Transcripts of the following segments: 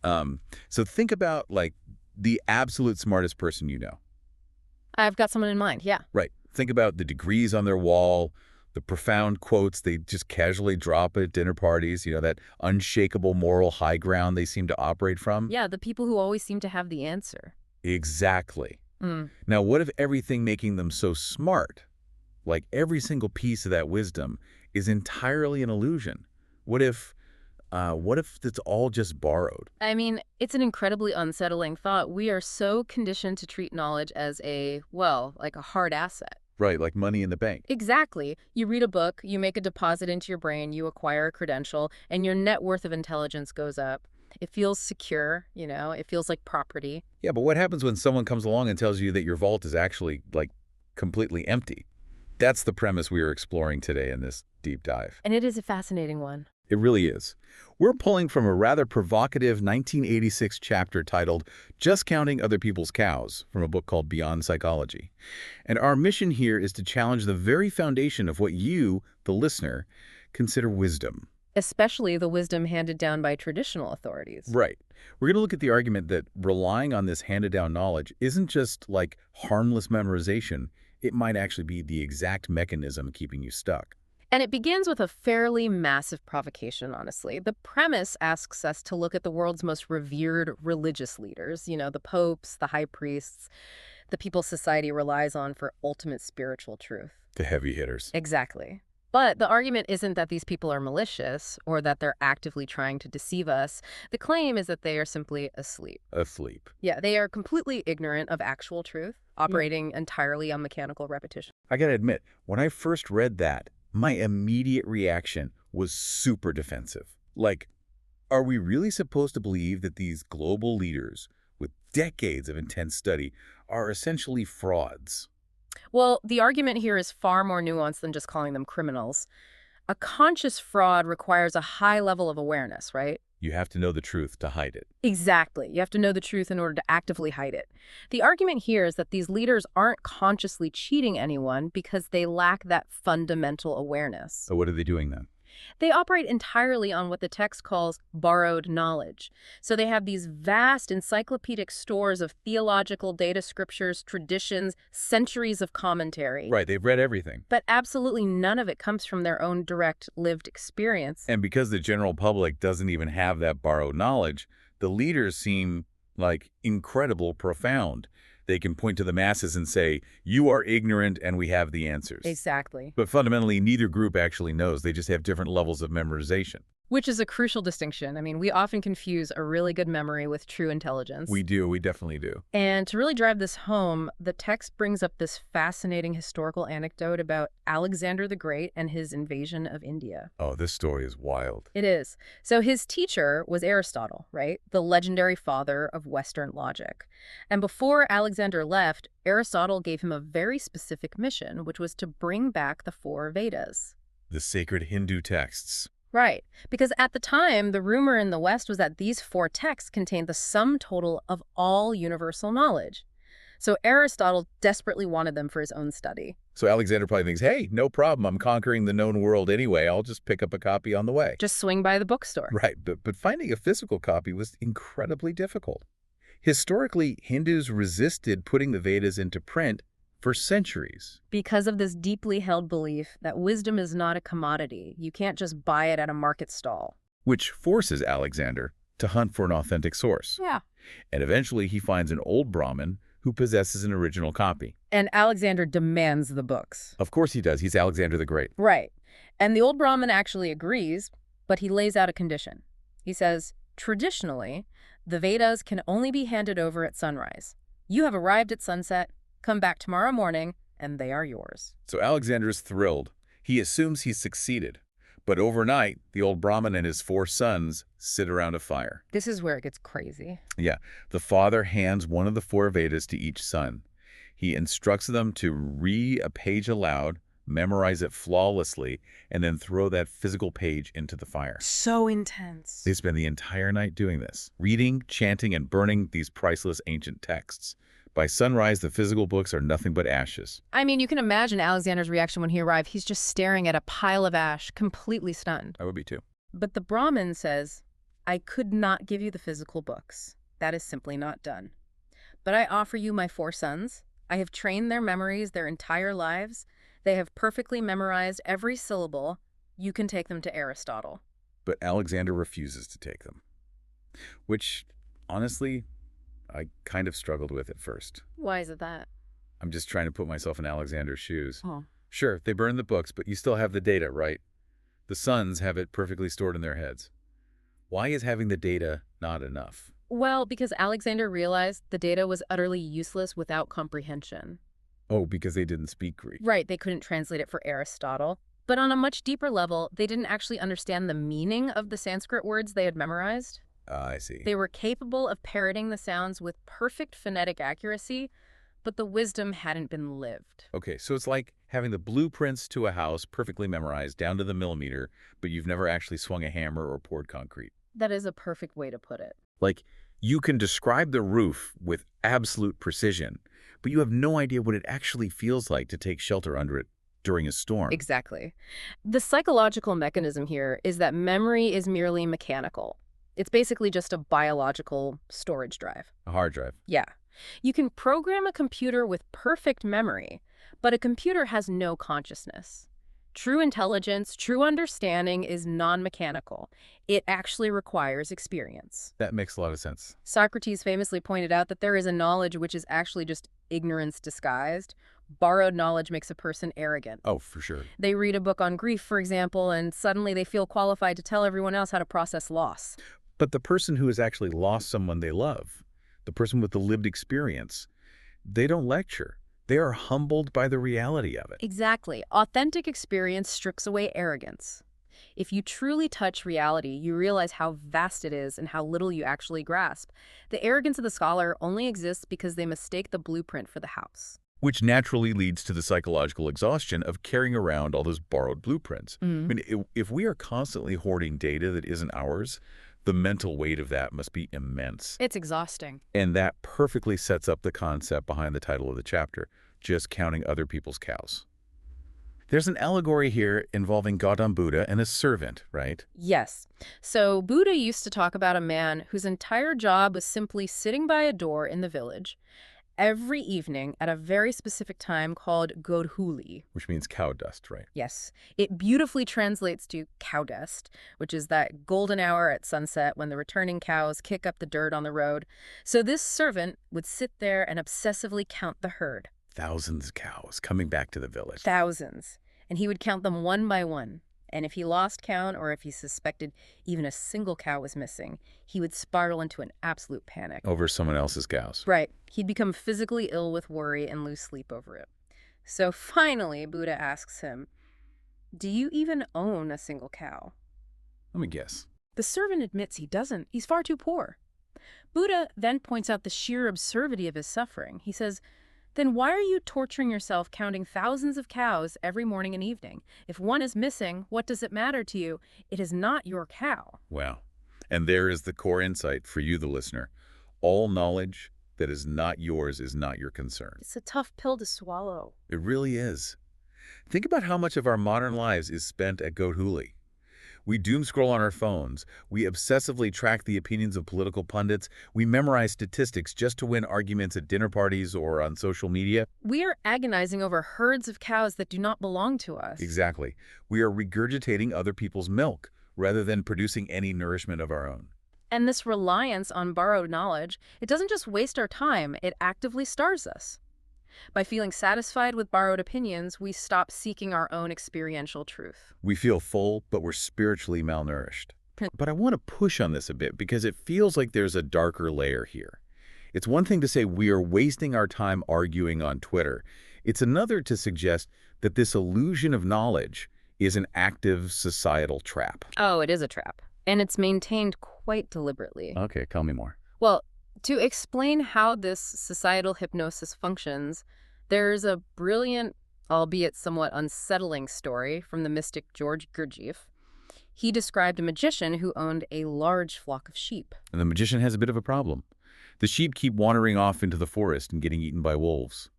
So think about, like, the absolute smartest person you know. I've got someone in mind, yeah. Right. Think about the degrees on their wall, the profound quotes they just casually drop at dinner parties, that unshakable moral high ground they seem to operate from. Yeah, the people who always seem to have the answer. Exactly. Mm. Now, what if everything making them so smart, like every single piece of that wisdom, is entirely an illusion? What if, what if it's all just borrowed? I mean, it's an incredibly unsettling thought. We are so conditioned to treat knowledge as like a hard asset. Right, like money in the bank. Exactly. You read a book, you make a deposit into your brain, you acquire a credential, and your net worth of intelligence goes up. It feels secure, it feels like property. Yeah, but what happens when someone comes along and tells you that your vault is actually, like, completely empty? That's the premise we are exploring today in this deep dive. And it is a fascinating one. It really is. We're pulling from a rather provocative 1986 chapter titled Just Counting Other People's Cows from a book called Beyond Psychology. And our mission here is to challenge the very foundation of what you, the listener, consider wisdom. Especially the wisdom handed down by traditional authorities. Right. We're going to look at the argument that relying on this handed-down knowledge isn't just like harmless memorization. It might actually be the exact mechanism keeping you stuck. And it begins with a fairly massive provocation, honestly. The premise asks us to look at the world's most revered religious leaders, the popes, the high priests, the people society relies on for ultimate spiritual truth. The heavy hitters. Exactly. But the argument isn't that these people are malicious or that they're actively trying to deceive us. The claim is that they are simply asleep. Asleep. Yeah, they are completely ignorant of actual truth, operating entirely on mechanical repetition. I gotta admit, when I first read that, my immediate reaction was super defensive. Like, are we really supposed to believe that these global leaders with decades of intense study are essentially frauds? Well, the argument here is far more nuanced than just calling them criminals. A conscious fraud requires a high level of awareness, right? You have to know the truth to hide it. Exactly. You have to know the truth in order to actively hide it. The argument here is that these leaders aren't consciously cheating anyone because they lack that fundamental awareness. So what are they doing then? They operate entirely on what the text calls borrowed knowledge. So they have these vast encyclopedic stores of theological data, scriptures, traditions, centuries of commentary. Right, they've read everything. But absolutely none of it comes from their own direct lived experience. And because the general public doesn't even have that borrowed knowledge, the leaders seem like incredible profound. They can point to the masses and say, you are ignorant and we have the answers. Exactly. But fundamentally, neither group actually knows. They just have different levels of memorization. Which is a crucial distinction. I mean, we often confuse a really good memory with true intelligence. We do. We definitely do. And to really drive this home, the text brings up this fascinating historical anecdote about Alexander the Great and his invasion of India. Oh, this story is wild. It is. So his teacher was Aristotle, right? The legendary father of Western logic. And before Alexander left, Aristotle gave him a very specific mission, which was to bring back the 4 Vedas. The sacred Hindu texts. Right. Because at the time, the rumor in the West was that these 4 texts contained the sum total of all universal knowledge. So Aristotle desperately wanted them for his own study. So Alexander probably thinks, hey, no problem. I'm conquering the known world anyway. I'll just pick up a copy on the way. Just swing by the bookstore. Right. But finding a physical copy was incredibly difficult. Historically, Hindus resisted putting the Vedas into print for centuries. Because of this deeply held belief that wisdom is not a commodity. You can't just buy it at a market stall. Which forces Alexander to hunt for an authentic source. Yeah. And eventually he finds an old Brahmin who possesses an original copy. And Alexander demands the books. Of course he does. He's Alexander the Great. Right. And the old Brahmin actually agrees, but he lays out a condition. He says, traditionally, the Vedas can only be handed over at sunrise. You have arrived at sunset. Come back tomorrow morning, and they are yours. So Alexander is thrilled. He assumes he's succeeded. But overnight, the old Brahmin and his 4 sons sit around a fire. This is where it gets crazy. Yeah. The father hands one of the 4 Vedas to each son. He instructs them to read a page aloud, memorize it flawlessly, and then throw that physical page into the fire. So intense. They spend the entire night doing this, reading, chanting, and burning these priceless ancient texts. By sunrise, the physical books are nothing but ashes. I mean, you can imagine Alexander's reaction when he arrived. He's just staring at a pile of ash, completely stunned. I would be too. But the Brahmin says, I could not give you the physical books. That is simply not done. But I offer you my 4 sons. I have trained their memories their entire lives. They have perfectly memorized every syllable. You can take them to Aristotle. But Alexander refuses to take them, which, honestly, I kind of struggled with at first. Why is it that? I'm just trying to put myself in Alexander's shoes. Oh. Sure, they burn the books, but you still have the data, right? The sons have it perfectly stored in their heads. Why is having the data not enough? Well, because Alexander realized the data was utterly useless without comprehension. Oh, because they didn't speak Greek. Right, they couldn't translate it for Aristotle. But on a much deeper level, they didn't actually understand the meaning of the Sanskrit words they had memorized. I see. They were capable of parroting the sounds with perfect phonetic accuracy, but the wisdom hadn't been lived. Okay, so it's like having the blueprints to a house perfectly memorized down to the millimeter, but you've never actually swung a hammer or poured concrete. That is a perfect way to put it. Like, you can describe the roof with absolute precision, but you have no idea what it actually feels like to take shelter under it during a storm. Exactly. The psychological mechanism here is that memory is merely mechanical. It's basically just a biological storage drive. A hard drive. Yeah. You can program a computer with perfect memory, but a computer has no consciousness. True intelligence, true understanding is non-mechanical. It actually requires experience. That makes a lot of sense. Socrates famously pointed out that there is a knowledge which is actually just ignorance disguised. Borrowed knowledge makes a person arrogant. Oh, for sure. They read a book on grief, for example, and suddenly they feel qualified to tell everyone else how to process loss. But the person who has actually lost someone they love, the person with the lived experience, they don't lecture. They are humbled by the reality of it. Exactly. Authentic experience strips away arrogance. If you truly touch reality, you realize how vast it is and how little you actually grasp. The arrogance of the scholar only exists because they mistake the blueprint for the house. Which naturally leads to the psychological exhaustion of carrying around all those borrowed blueprints. I mean, if we are constantly hoarding data that isn't ours, the mental weight of that must be immense. It's exhausting. And that perfectly sets up the concept behind the title of the chapter, just counting other people's cows. There's an allegory here involving Gautam Buddha and a servant, right? Yes. So Buddha used to talk about a man whose entire job was simply sitting by a door in the village every evening at a very specific time called Godhuli. Which means cow dust, right? Yes. It beautifully translates to cow dust, which is that golden hour at sunset when the returning cows kick up the dirt on the road. So this servant would sit there and obsessively count the herd. Thousands of cows coming back to the village. Thousands. And he would count them one by one. And if he lost count or if he suspected even a single cow was missing, he would spiral into an absolute panic. Over someone else's cows. Right. He'd become physically ill with worry and lose sleep over it. So finally, Buddha asks him, "Do you even own a single cow?" Let me guess. The servant admits he doesn't. He's far too poor. Buddha then points out the sheer absurdity of his suffering. He says, "Then why are you torturing yourself counting thousands of cows every morning and evening? If one is missing, what does it matter to you? It is not your cow." Wow. And there is the core insight for you, the listener. All knowledge that is not yours is not your concern. It's a tough pill to swallow. It really is. Think about how much of our modern lives is spent at Godhuli. We doom scroll on our phones. We obsessively track the opinions of political pundits. We memorize statistics just to win arguments at dinner parties or on social media. We are agonizing over herds of cows that do not belong to us. Exactly. We are regurgitating other people's milk rather than producing any nourishment of our own. And this reliance on borrowed knowledge, it doesn't just waste our time, it actively starves us. By feeling satisfied with borrowed opinions, we stop seeking our own experiential truth. We feel full, but we're spiritually malnourished. But I want to push on this a bit because it feels like there's a darker layer here. It's one thing to say we are wasting our time arguing on Twitter. It's another to suggest that this illusion of knowledge is an active societal trap. Oh, it is a trap. And it's maintained quite deliberately. Okay, tell me more. Well, to explain how this societal hypnosis functions, there's a brilliant, albeit somewhat unsettling story from the mystic George Gurdjieff. He described a magician who owned a large flock of sheep. And the magician has a bit of a problem. The sheep keep wandering off into the forest and getting eaten by wolves.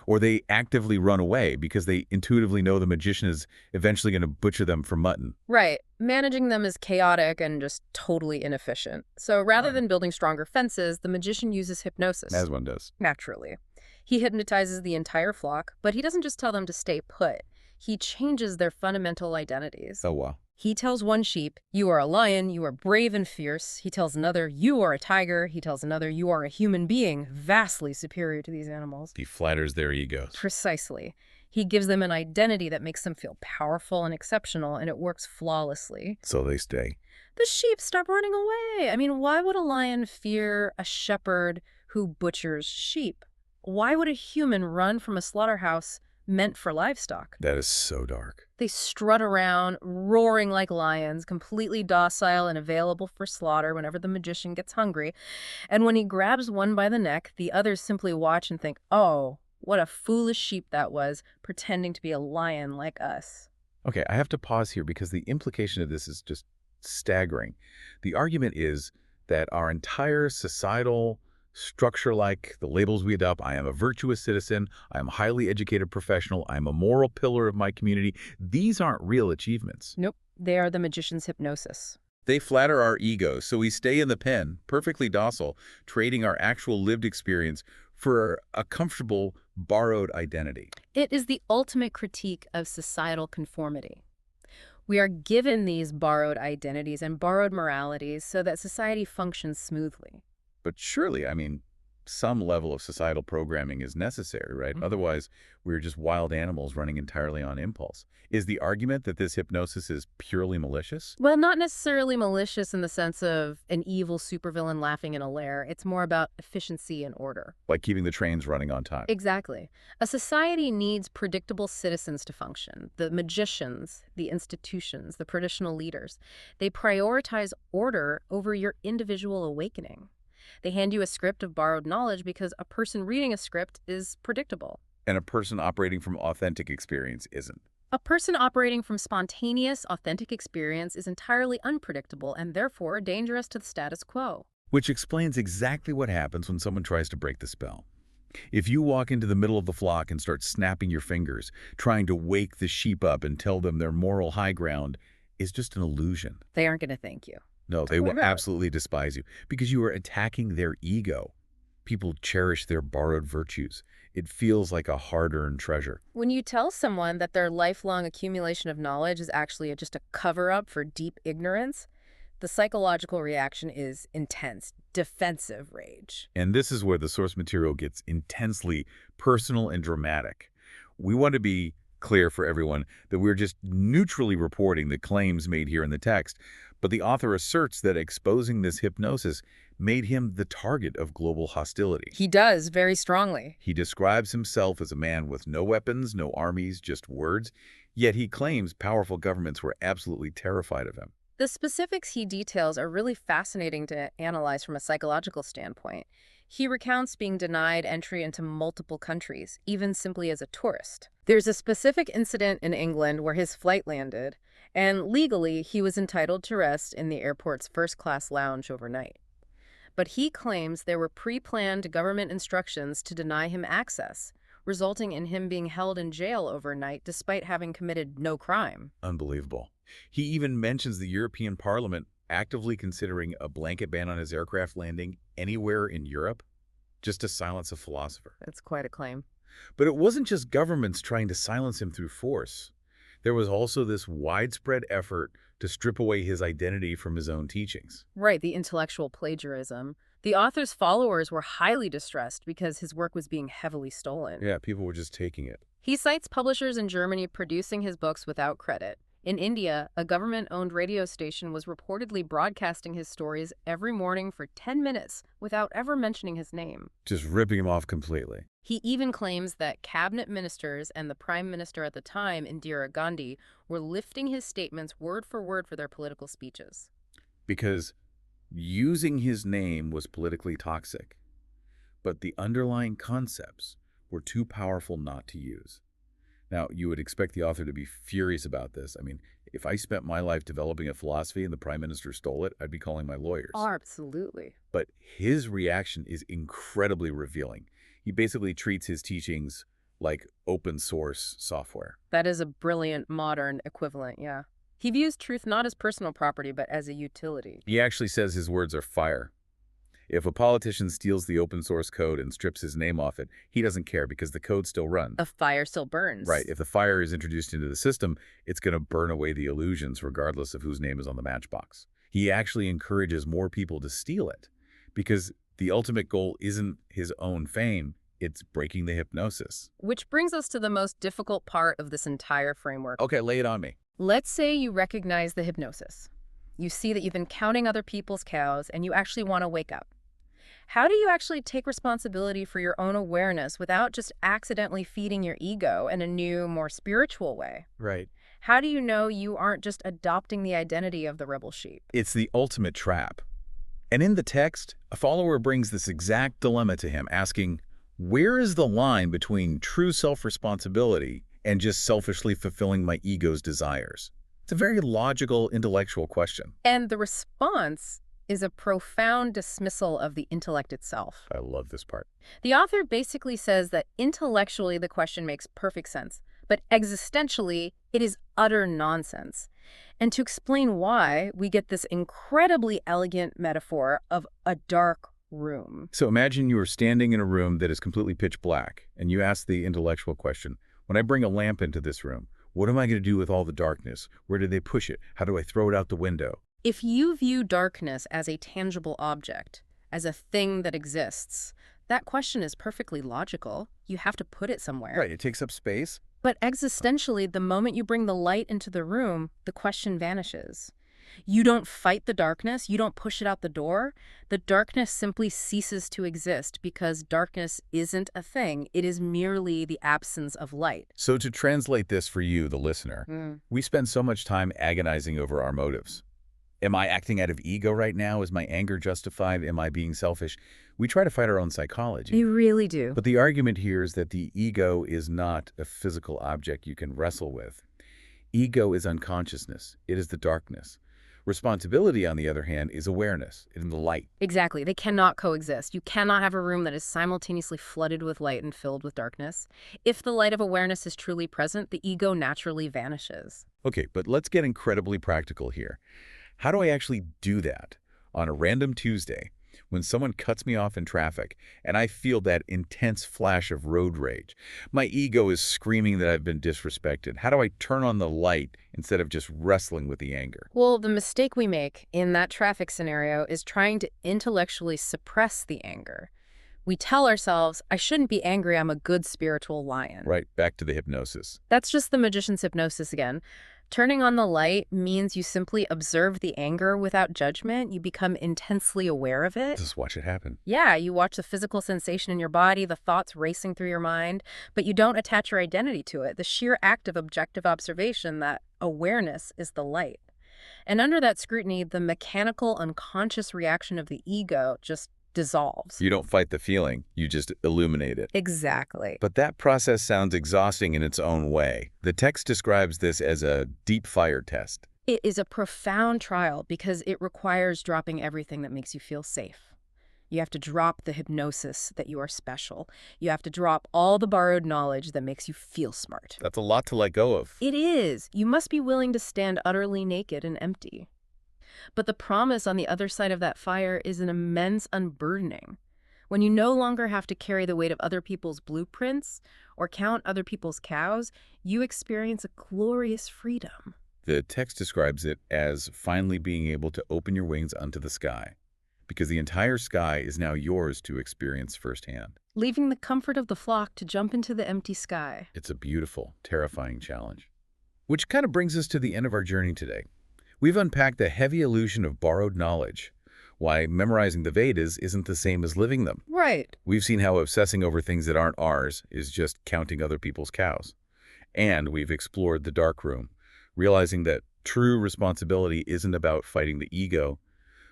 Or they actively run away because they intuitively know the magician is eventually going to butcher them for mutton. Right. Managing them is chaotic and just totally inefficient. So rather than building stronger fences, the magician uses hypnosis. As one does. Naturally. He hypnotizes the entire flock, but he doesn't just tell them to stay put. He changes their fundamental identities. Oh, wow. He tells one sheep, you are a lion, you are brave and fierce. He tells another, you are a tiger. He tells another, you are a human being, vastly superior to these animals. He flatters their egos. Precisely. He gives them an identity that makes them feel powerful and exceptional, and it works flawlessly. So they stay. The sheep stop running away. I mean, why would a lion fear a shepherd who butchers sheep? Why would a human run from a slaughterhouse meant for livestock? That is so dark. They strut around, roaring like lions, completely docile and available for slaughter whenever the magician gets hungry. And when he grabs one by the neck, the others simply watch and think, oh, what a foolish sheep that was, pretending to be a lion like us. Okay, I have to pause here because the implication of this is just staggering. The argument is that our entire societal structure, like the labels we adopt, I am a virtuous citizen, I am a highly educated professional, I am a moral pillar of my community, these aren't real achievements. Nope, they are the magician's hypnosis. They flatter our egos, so we stay in the pen, perfectly docile, trading our actual lived experience for a comfortable, borrowed identity. It is the ultimate critique of societal conformity. We are given these borrowed identities and borrowed moralities so that society functions smoothly. But surely, I mean, some level of societal programming is necessary, right? Otherwise, we're just wild animals running entirely on impulse. Is the argument that this hypnosis is purely malicious? Well, not necessarily malicious in the sense of an evil supervillain laughing in a lair. It's more about efficiency and order. Like keeping the trains running on time. Exactly. A society needs predictable citizens to function. The magicians, the institutions, the traditional leaders. They prioritize order over your individual awakening. They hand you a script of borrowed knowledge because a person reading a script is predictable. And a person operating from authentic experience isn't. A person operating from spontaneous, authentic experience is entirely unpredictable and therefore dangerous to the status quo. Which explains exactly what happens when someone tries to break the spell. If you walk into the middle of the flock and start snapping your fingers, trying to wake the sheep up and tell them their moral high ground is just an illusion. They aren't going to thank you. No, they will absolutely despise you because you are attacking their ego. People cherish their borrowed virtues. It feels like a hard-earned treasure. When you tell someone that their lifelong accumulation of knowledge is actually just a cover-up for deep ignorance, the psychological reaction is intense, defensive rage. And this is where the source material gets intensely personal and dramatic. We want to be clear for everyone that we're just neutrally reporting the claims made here in the text, but the author asserts that exposing this hypnosis made him the target of global hostility. He does, very strongly. He describes himself as a man with no weapons, no armies, just words, yet he claims powerful governments were absolutely terrified of him. The specifics he details are really fascinating to analyze from a psychological standpoint. He recounts being denied entry into multiple countries, even simply as a tourist. There's a specific incident in England where his flight landed, and legally he was entitled to rest in the airport's first-class lounge overnight. But he claims there were pre-planned government instructions to deny him access, resulting in him being held in jail overnight despite having committed no crime. Unbelievable. He even mentions the European Parliament actively considering a blanket ban on his aircraft landing anywhere in Europe just to silence a philosopher. That's quite a claim. But it wasn't just governments trying to silence him through force. There was also this widespread effort to strip away his identity from his own teachings. Right, the intellectual plagiarism. The author's followers were highly distressed because his work was being heavily stolen. Yeah, people were just taking it. He cites publishers in Germany producing his books without credit. In India, a government-owned radio station was reportedly broadcasting his stories every morning for 10 minutes without ever mentioning his name. Just ripping him off completely. He even claims that cabinet ministers and the prime minister at the time, Indira Gandhi, were lifting his statements word for their political speeches. Because using his name was politically toxic, but the underlying concepts were too powerful not to use. Now, you would expect the author to be furious about this. I mean, if I spent my life developing a philosophy and the prime minister stole it, I'd be calling my lawyers. Oh, absolutely. But his reaction is incredibly revealing. He basically treats his teachings like open source software. That is a brilliant modern equivalent, yeah. He views truth not as personal property, but as a utility. He actually says his words are fire. If a politician steals the open source code and strips his name off it, he doesn't care because the code still runs. A fire still burns. Right. If the fire is introduced into the system, it's going to burn away the illusions regardless of whose name is on the matchbox. He actually encourages more people to steal it because the ultimate goal isn't his own fame, it's breaking the hypnosis. Which brings us to the most difficult part of this entire framework. Okay, lay it on me. Let's say you recognize the hypnosis. You see that you've been counting other people's cows and you actually want to wake up. How do you actually take responsibility for your own awareness without just accidentally feeding your ego in a new, more spiritual way? Right. How do you know you aren't just adopting the identity of the rebel sheep? It's the ultimate trap. And in the text, a follower brings this exact dilemma to him, asking, where is the line between true self-responsibility and just selfishly fulfilling my ego's desires? It's a very logical, intellectual question. And the response is a profound dismissal of the intellect itself. I love this part. The author basically says that intellectually the question makes perfect sense, but existentially it is utter nonsense. And to explain why, we get this incredibly elegant metaphor of a dark room. So imagine you are standing in a room that is completely pitch black, and you ask the intellectual question, when I bring a lamp into this room, what am I going to do with all the darkness? Where do they push it? How do I throw it out the window? If you view darkness as a tangible object, as a thing that exists, that question is perfectly logical. You have to put it somewhere. Right, it takes up space. But existentially, the moment you bring the light into the room, the question vanishes. You don't fight the darkness. You don't push it out the door. The darkness simply ceases to exist because darkness isn't a thing. It is merely the absence of light. So to translate this for you, the listener, we spend so much time agonizing over our motives. Am I acting out of ego right now? Is my anger justified? Am I being selfish? We try to fight our own psychology. They really do. But the argument here is that the ego is not a physical object you can wrestle with. Ego is unconsciousness. It is the darkness. Responsibility, on the other hand, is awareness in the light. Exactly. They cannot coexist. You cannot have a room that is simultaneously flooded with light and filled with darkness. If the light of awareness is truly present, the ego naturally vanishes. Okay, but let's get incredibly practical here. How do I actually do that on a random Tuesday when someone cuts me off in traffic and I feel that intense flash of road rage? My ego is screaming that I've been disrespected. How do I turn on the light instead of just wrestling with the anger? Well, the mistake we make in that traffic scenario is trying to intellectually suppress the anger. We tell ourselves, I shouldn't be angry, I'm a good spiritual lion. Right, back to the hypnosis. That's just the magician's hypnosis again. Turning on the light means you simply observe the anger without judgment. You become intensely aware of it. Just watch it happen. Yeah, you watch the physical sensation in your body, the thoughts racing through your mind, but you don't attach your identity to it. The sheer act of objective observation, that awareness, is the light. And under that scrutiny, the mechanical, unconscious reaction of the ego just dissolves. You don't fight the feeling, you just illuminate it. Exactly. But that process sounds exhausting in its own way. The text describes this as a deep fire test. It is a profound trial because it requires dropping everything that makes you feel safe. You have to drop the hypnosis that you are special. You have to drop all the borrowed knowledge that makes you feel smart. That's a lot to let go of. It is. You must be willing to stand utterly naked and empty. But the promise on the other side of that fire is an immense unburdening. When you no longer have to carry the weight of other people's blueprints or count other people's cows, you experience a glorious freedom. The text describes it as finally being able to open your wings unto the sky, because the entire sky is now yours to experience firsthand. Leaving the comfort of the flock to jump into the empty sky. It's a beautiful, terrifying challenge. Which kind of brings us to the end of our journey today. We've unpacked the heavy illusion of borrowed knowledge, why memorizing the Vedas isn't the same as living them. Right. We've seen how obsessing over things that aren't ours is just counting other people's cows. And we've explored the dark room, realizing that true responsibility isn't about fighting the ego,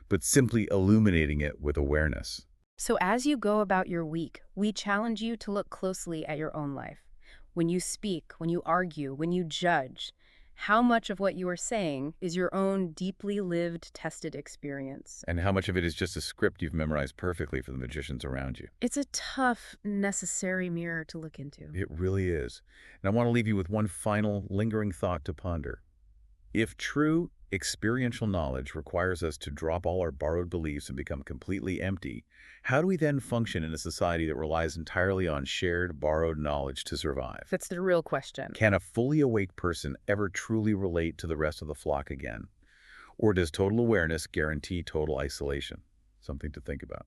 but simply illuminating it with awareness. So as you go about your week, we challenge you to look closely at your own life. When you speak, when you argue, when you judge, How much of what you are saying is your own deeply lived, tested experience? And how much of it is just a script you've memorized perfectly for the magicians around you? It's a tough, necessary mirror to look into. It really is. And I want to leave you with one final lingering thought to ponder. If true experiential knowledge requires us to drop all our borrowed beliefs and become completely empty, how do we then function in a society that relies entirely on shared, borrowed knowledge to survive? That's the real question. Can a fully awake person ever truly relate to the rest of the flock again? Or does total awareness guarantee total isolation? Something to think about.